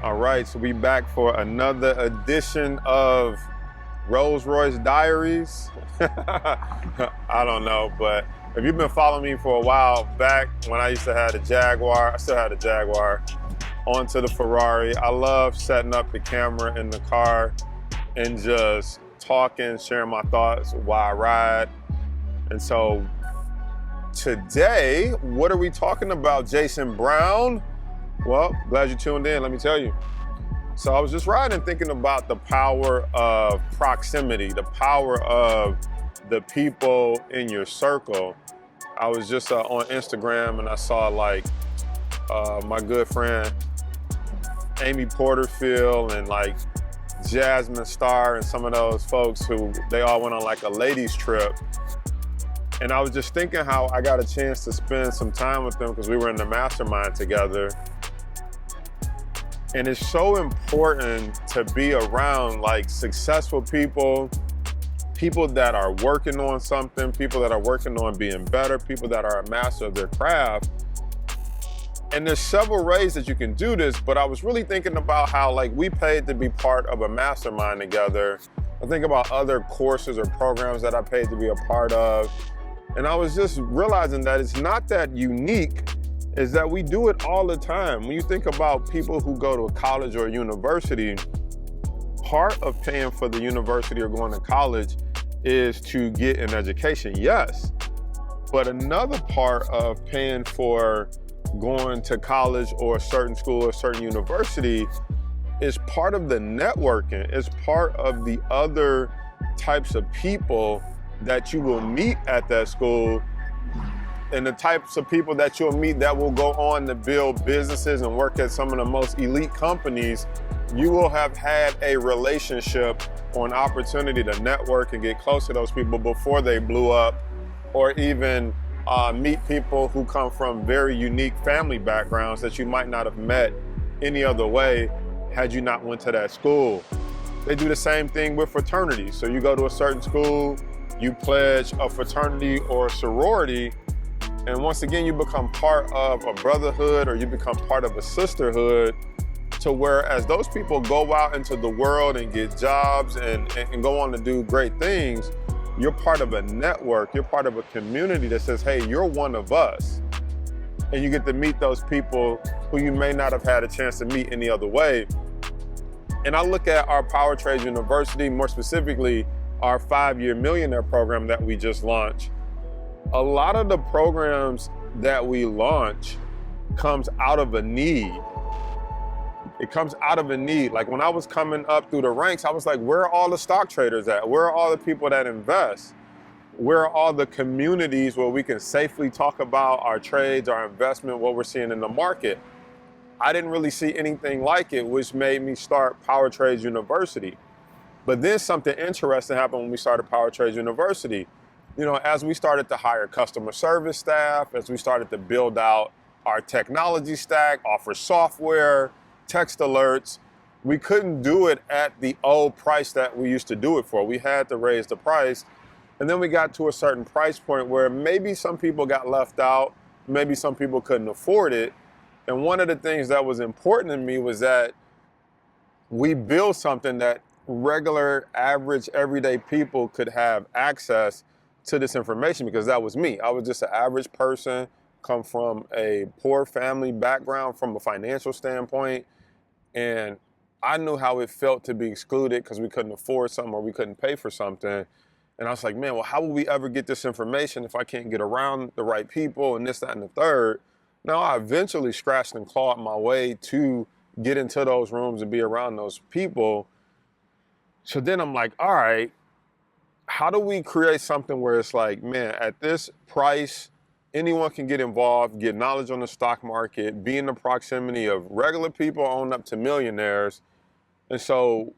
All right, so we back for another edition of Rolls Royce Diaries. I don't know, but if you've been following me for a while, back when I used to have the Jaguar, I still had the Jaguar, onto the Ferrari. I love setting up the camera in the car and just talking, sharing my thoughts while I ride. And so today, what are we talking about, Jason Brown? Well, glad you tuned in, let me tell you. So I was just riding thinking about the power of proximity, the power of the people in your circle. I was just on Instagram and I saw my good friend Amy Porterfield and Jasmine Star and some of those folks who they all went on a ladies trip. And I was just thinking how I got a chance to spend some time with them because we were in the mastermind together. And it's so important to be around successful people, people that are working on something, people that are working on being better, people that are a master of their craft. And there's several ways that you can do this, but I was really thinking about how we paid to be part of a mastermind together. I think about other courses or programs that I paid to be a part of. And I was just realizing that it's not that unique, is that we do it all the time. When you think about people who go to a college or a university, part of paying for the university or going to college is to get an education, yes. But another part of paying for going to college or a certain school or a certain university is part of the networking. It's part of the other types of people that you will meet at that school and the types of people that you'll meet that will go on to build businesses and work at some of the most elite companies. You will have had a relationship or an opportunity to network and get close to those people before they blew up, or even meet people who come from very unique family backgrounds that you might not have met any other way had you not went to that school. They do the same thing with fraternities. So you go to a certain school, you pledge a fraternity or a sorority, and once again, you become part of a brotherhood or you become part of a sisterhood, to where as those people go out into the world and get jobs and go on to do great things, you're part of a network, you're part of a community that says, hey, you're one of us. And you get to meet those people who you may not have had a chance to meet any other way. And I look at our Powertrade University, more specifically, our 5-year Millionaire program that we just launched. A lot of the programs that we launch comes out of a need. It comes out of a need. When I was coming up through the ranks, I was like, where are all the stock traders at? Where are all the people that invest? Where are all the communities where we can safely talk about our trades, our investment, what we're seeing in the market? I didn't really see anything like it, which made me start Powertrade University. But then something interesting happened when we started Powertrade University. You know, as we started to hire customer service staff, as we started to build out our technology stack, offer software, text alerts, we couldn't do it at the old price that we used to do it for. We had to raise the price. And then we got to a certain price point where maybe some people got left out, maybe some people couldn't afford it. And one of the things that was important to me was that we build something that regular, average, everyday people could have access to this information, because that was me. I was just an average person, come from a poor family background from a financial standpoint, and I knew how it felt to be excluded because we couldn't afford something or we couldn't pay for something. And I was like, man, well, how will we ever get this information if I can't get around the right people and this, that, and the third? Now, I eventually scratched and clawed my way to get into those rooms and be around those people. So then I'm like, all right, how do we create something where it's man, at this price, anyone can get involved, get knowledge on the stock market, be in the proximity of regular people on up to millionaires. And so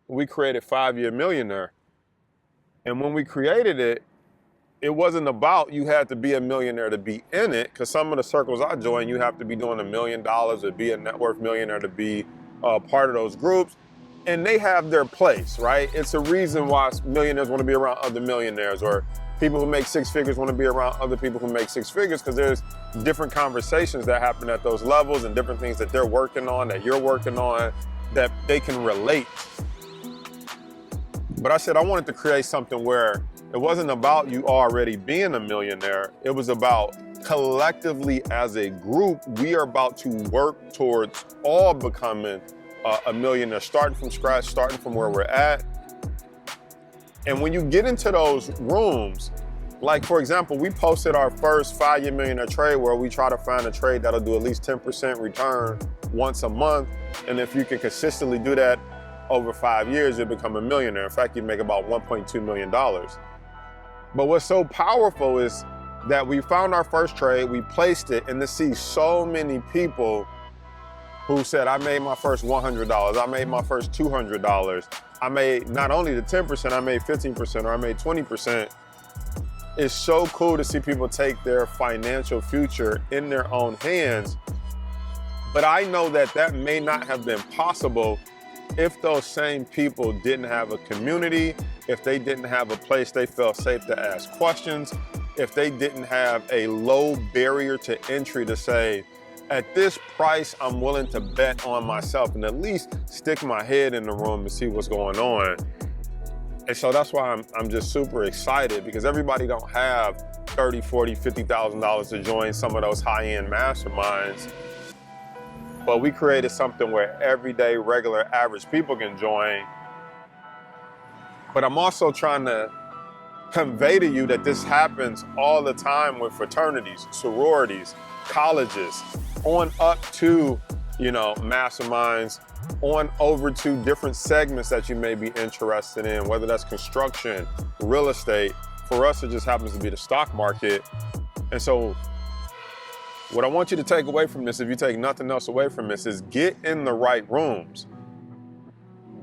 we created 5-year Millionaire. And when we created it, it wasn't about you had to be a millionaire to be in it, because some of the circles I joined, you have to be doing $1 million or be a net worth millionaire to be part of those groups. And they have their place, right? It's a reason why millionaires want to be around other millionaires, or People who make six figures want to be around other people who make six figures because there's different conversations that happen at those levels and different things that they're working on, that you're working on, that they can relate. But I said I wanted to create something where it wasn't about you already being a millionaire. It was about collectively as a group, we are about to work towards all becoming a millionaire, starting from scratch, starting from where we're at. And when you get into those rooms, like for example, we posted our first 5-year millionaire trade where we try to find a trade that'll do at least 10% return once a month. And if you can consistently do that over 5 years, you'll become a millionaire. In fact, you make about $1.2 million. But what's so powerful is that we found our first trade, we placed it, and to see so many people who said, I made my first $100, I made my first $200, I made not only the 10%, I made 15%, or I made 20%. It's so cool to see people take their financial future in their own hands. But I know that that may not have been possible if those same people didn't have a community, if they didn't have a place they felt safe to ask questions, if they didn't have a low barrier to entry to say, at this price, I'm willing to bet on myself and at least stick my head in the room and see what's going on. And so that's why I'm just super excited, because everybody don't have $30, $40, $50,000 to join some of those high-end masterminds. But we created something where everyday, regular, average people can join. But I'm also trying to convey to you that this happens all the time with fraternities, sororities, colleges, on up to, masterminds, on over to different segments that you may be interested in, whether that's construction, real estate. For us, it just happens to be the stock market. And so what I want you to take away from this, if you take nothing else away from this, is get in the right rooms.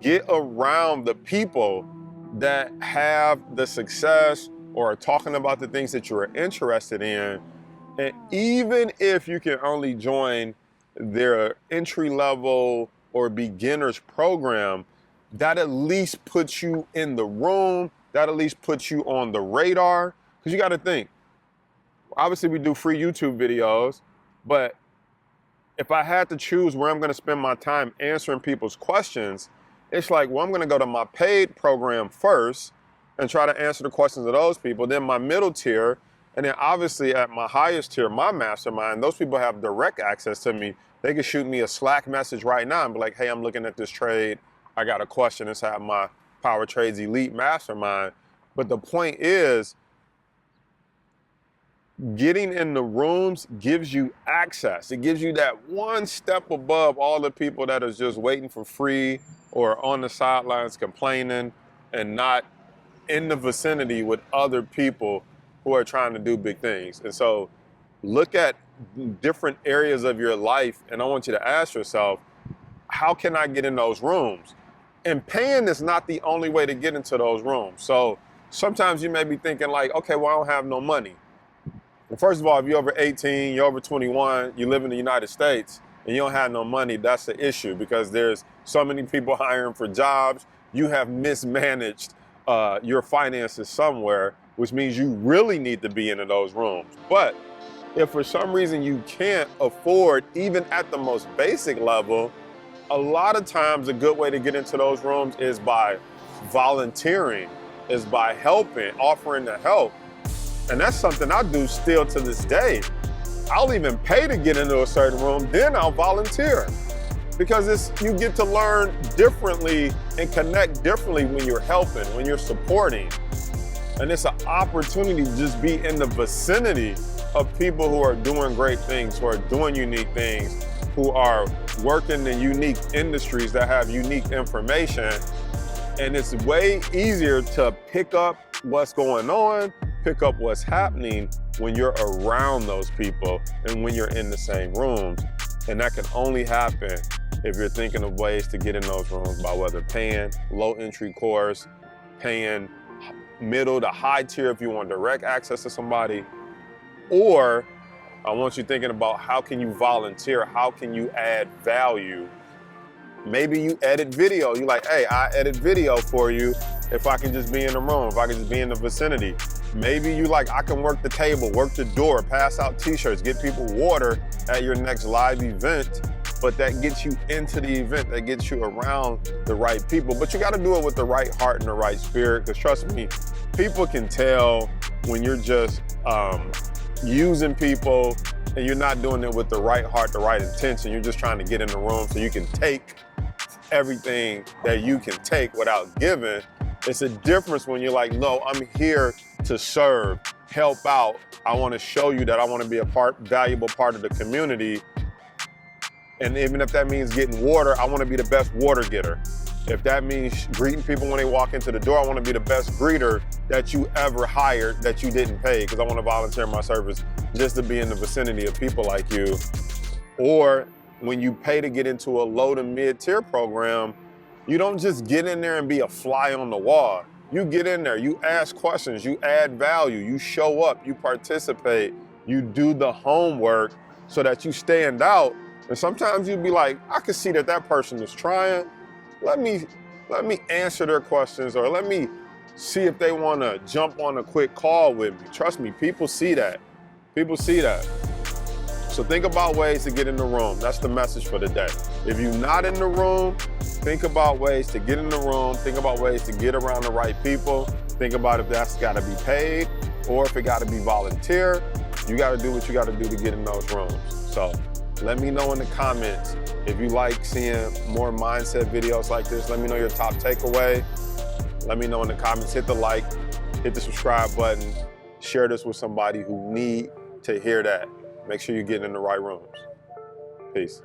Get around the people that have the success or are talking about the things that you're interested in. And even if you can only join their entry level or beginners program, that at least puts you in the room, that at least puts you on the radar. Because you got to think, obviously we do free YouTube videos, but if I had to choose where I'm going to spend my time answering people's questions, it's like, well, I'm going to go to my paid program first and try to answer the questions of those people, then my middle tier, and then obviously at my highest tier, my mastermind, those people have direct access to me. They can shoot me a Slack message right now and be like, hey, I'm looking at this trade. I got a question inside my Powertrade's Elite Mastermind. But the point is, getting in the rooms gives you access. It gives you that one step above all the people that is just waiting for free or on the sidelines complaining and not in the vicinity with other people who are trying to do big things. And so look at different areas of your life, and I want you to ask yourself, how can I get in those rooms? And paying is not the only way to get into those rooms. So sometimes you may be thinking like, okay, well, I don't have no money. Well, first of all, if you're over 18, you're over 21, you live in the United States, and you don't have no money, that's the issue, because there's so many people hiring for jobs. You have mismanaged your finances somewhere, which means you really need to be into those rooms. But if for some reason you can't afford, even at the most basic level, a lot of times a good way to get into those rooms is by volunteering, is by helping, offering to help. And that's something I do still to this day. I'll even pay to get into a certain room, then I'll volunteer. Because you get to learn differently and connect differently when you're helping, when you're supporting. And it's an opportunity to just be in the vicinity of people who are doing great things, who are doing unique things, who are working in unique industries that have unique information. And it's way easier to pick up what's going on, pick up what's happening when you're around those people and when you're in the same rooms. And that can only happen if you're thinking of ways to get in those rooms by whether paying low entry course, paying middle to high tier if you want direct access to somebody, or I want you thinking about how can you volunteer, how can you add value. Maybe you edit video. You're like, hey, I edit video for you if I can just be in the room, if I can just be in the vicinity. Maybe you like, I can work the table, work the door, pass out t-shirts, get people water at your next live event, but that gets you into the event, that gets you around the right people. But you gotta do it with the right heart and the right spirit, because trust me, people can tell when you're just using people and you're not doing it with the right heart, the right intention. You're just trying to get in the room so you can take everything that you can take without giving. It's a difference when you're like, no, I'm here to serve, help out. I want to show you that I want to be a valuable part of the community. And even if that means getting water, I want to be the best water getter. If that means greeting people when they walk into the door, I want to be the best greeter that you ever hired that you didn't pay, because I want to volunteer my service just to be in the vicinity of people like you. Or when you pay to get into a low to mid-tier program, you don't just get in there and be a fly on the wall. You get in there, you ask questions, you add value, you show up, you participate, you do the homework so that you stand out. And sometimes you'd be like, I can see that that person is trying. Let me answer their questions, or let me see if they want to jump on a quick call with me. Trust me, people see that. People see that. So think about ways to get in the room. That's the message for the day. If you're not in the room, think about ways to get in the room. Think about ways to get around the right people. Think about if that's got to be paid or if it got to be volunteer. You got to do what you got to do to get in those rooms. So let me know in the comments if you like seeing more mindset videos like this. Let me know your top takeaway. Let me know in the comments. Hit the like, hit the subscribe button. Share this with somebody who need to hear that. Make sure you're getting in the right rooms. Peace.